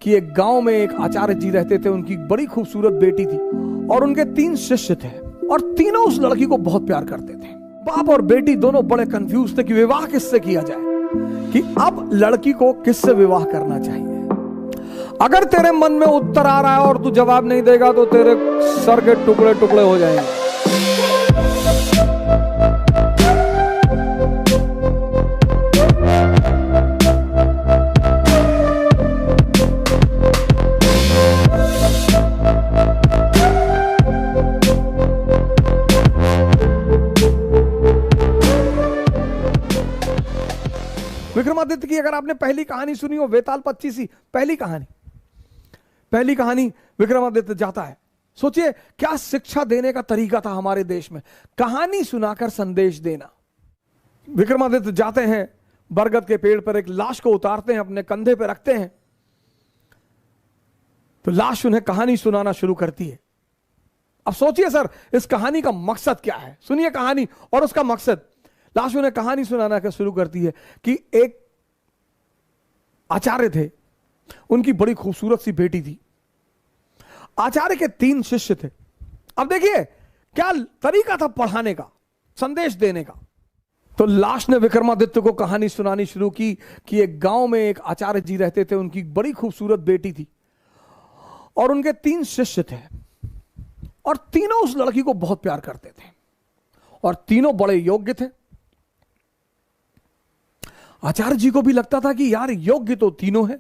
कि एक गांव में एक आचार्य जी रहते थे, उनकी बड़ी खूबसूरत बेटी थी और उनके 3 शिष्य थे और तीनों उस लड़की को बहुत प्यार करते थे। बाप और बेटी दोनों बड़े कंफ्यूज थे कि विवाह किससे किया जाए, कि अब लड़की को किससे विवाह करना चाहिए। अगर तेरे मन में उत्तर आ रहा है और तू जवाब नहीं देगा तो तेरे सर के टुकड़े टुकड़े हो जाएंगे। विक्रमादित्य की अगर आपने पहली कहानी सुनी हो, वेताल 25 पहली कहानी विक्रमादित्य जाता है। सोचिए क्या शिक्षा देने का तरीका था हमारे देश में, कहानी सुनाकर संदेश देना। विक्रमादित्य जाते हैं, बरगद के पेड़ पर एक लाश को उतारते हैं, अपने कंधे पर रखते हैं, तो लाश उन्हें कहानी सुनाना शुरू करती है। अब सोचिए सर, इस कहानी का मकसद क्या है? सुनिए कहानी और उसका मकसद। लाश उन्हें कहानी सुनाना शुरू करती है कि एक आचार्य थे, उनकी बड़ी खूबसूरत सी बेटी थी। आचार्य के 3 शिष्य थे। अब देखिए क्या तरीका था पढ़ाने का, संदेश देने का। तो लाश ने विक्रमादित्य को कहानी सुनानी शुरू की कि एक गांव में एक आचार्य जी रहते थे, उनकी बड़ी खूबसूरत बेटी थी और उनके 3 शिष्य थे और तीनों उस लड़की को बहुत प्यार करते थे और तीनों बड़े योग्य थे। आचार्य जी को भी लगता था कि यार योग्य तो तीनों है,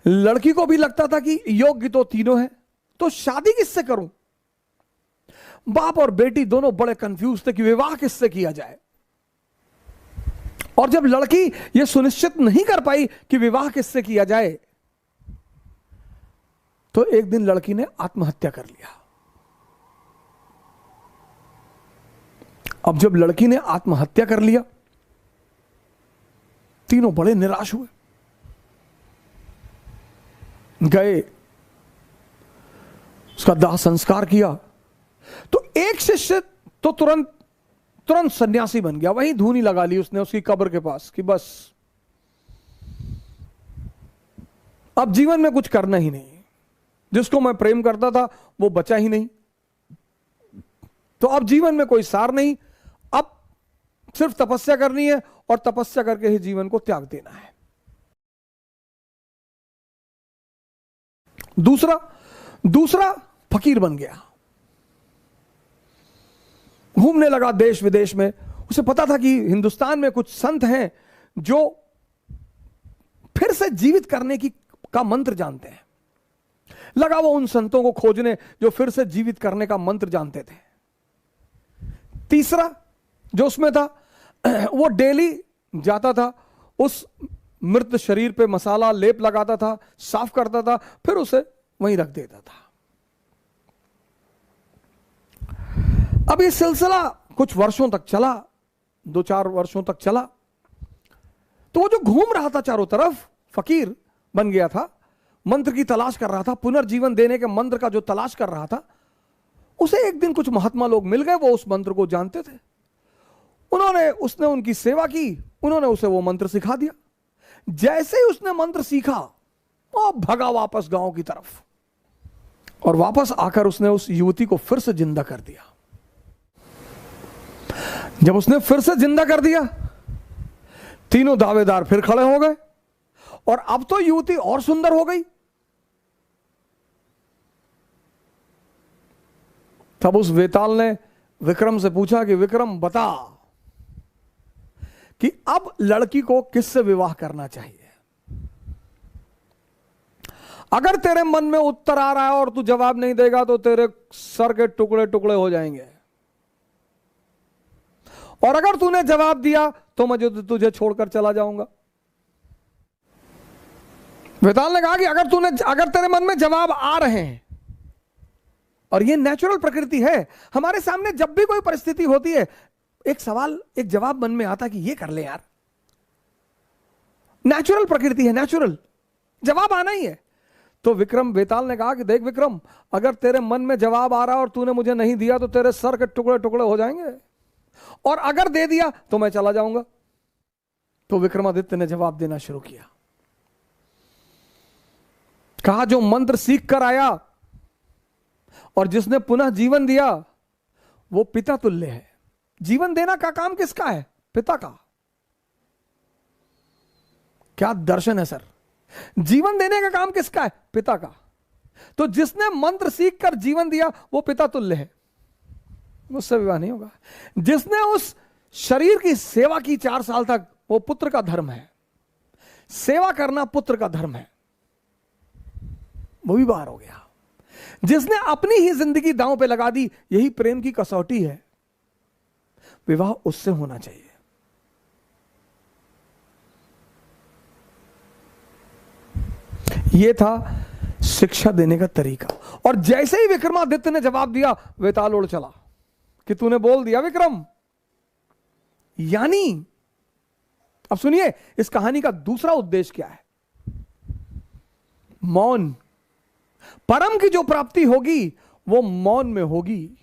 लड़की को भी लगता था कि योग्य तो तीनों है, तो शादी किससे करूं? बाप और बेटी दोनों बड़े कंफ्यूज थे कि विवाह किससे किया जाए। और जब लड़की यह सुनिश्चित नहीं कर पाई कि विवाह किससे किया जाए, तो एक दिन लड़की ने आत्महत्या कर लिया। अब जब लड़की ने आत्महत्या कर लिया, तीनों बड़े निराश हुए, गए उसका दाह संस्कार किया। तो एक शिष्य तो तुरंत सन्यासी बन गया, वहीं धूनी लगा ली उसने उसकी कब्र के पास कि बस अब जीवन में कुछ करना ही नहीं, जिसको मैं प्रेम करता था वो बचा ही नहीं, तो अब जीवन में कोई सार नहीं, अब सिर्फ तपस्या करनी है और तपस्या करके ही जीवन को त्याग देना है। दूसरा फकीर बन गया, घूमने लगा देश विदेश में। उसे पता था कि हिंदुस्तान में कुछ संत हैं जो फिर से जीवित करने का मंत्र जानते हैं। लगा वो उन संतों को खोजने जो फिर से जीवित करने का मंत्र जानते थे। तीसरा जो उसमें था, वो डेली जाता था, उस मृत शरीर पे मसाला लेप लगाता था, साफ करता था, फिर उसे वहीं रख देता था। अब ये सिलसिला कुछ वर्षों तक चला, 2-4 वर्षों तक चला। तो वो जो घूम रहा था चारों तरफ, फकीर बन गया था, मंत्र की तलाश कर रहा था, पुनर्जीवन देने के मंत्र का जो तलाश कर रहा था, उसे एक दिन कुछ महात्मा लोग मिल गए, वो उस मंत्र को जानते थे। उसने उनकी सेवा की, उन्होंने उसे वो मंत्र सिखा दिया। जैसे ही उसने मंत्र सीखा, वो भगा वापस गांव की तरफ और वापस आकर उसने उस युवती को फिर से जिंदा कर दिया। जब उसने फिर से जिंदा कर दिया, तीनों दावेदार फिर खड़े हो गए और अब तो युवती और सुंदर हो गई। तब उस वेताल ने विक्रम से पूछा कि विक्रम बता कि अब लड़की को किससे विवाह करना चाहिए। अगर तेरे मन में उत्तर आ रहा है और तू जवाब नहीं देगा तो तेरे सर के टुकड़े टुकड़े हो जाएंगे, और अगर तूने जवाब दिया तो मैं तुझे छोड़कर चला जाऊंगा। वेताल ने कहा कि अगर तेरे मन में जवाब आ रहे हैं, और ये नेचुरल प्रकृति है, हमारे सामने जब भी कोई परिस्थिति होती है, एक जवाब मन में आता कि ये कर ले यार, नेचुरल प्रकृति है, नेचुरल जवाब आना ही है। तो वेताल ने कहा कि देख विक्रम, अगर तेरे मन में जवाब आ रहा और तूने मुझे नहीं दिया तो तेरे सर के टुकड़े टुकड़े हो जाएंगे, और अगर दे दिया तो मैं चला जाऊंगा। तो विक्रमादित्य ने जवाब देना शुरू किया कहा जो मंत्र सीख कर आया और जिसने पुनः जीवन दिया वो पिता तुल्य है। जीवन देना का काम किसका है? पिता का। क्या दर्शन है सर! जीवन देने का काम किसका है? पिता का। तो जिसने मंत्र सीख कर जीवन दिया वो पिता तुल्य है, उससे विवाह नहीं होगा। जिसने उस शरीर की सेवा की 4 साल तक, वो पुत्र का धर्म है। सेवा करना पुत्र का धर्म है, वो भी बाहर हो गया। जिसने अपनी ही जिंदगी दांव पे लगा दी, यही प्रेम की कसौटी है, विवाह उससे होना चाहिए। यह था शिक्षा देने का तरीका। और जैसे ही विक्रमादित्य ने जवाब दिया, वेताल उड़ चला कि तूने बोल दिया विक्रम। यानी अब सुनिए इस कहानी का दूसरा उद्देश्य क्या है। मौन। परम की जो प्राप्ति होगी वो मौन में होगी।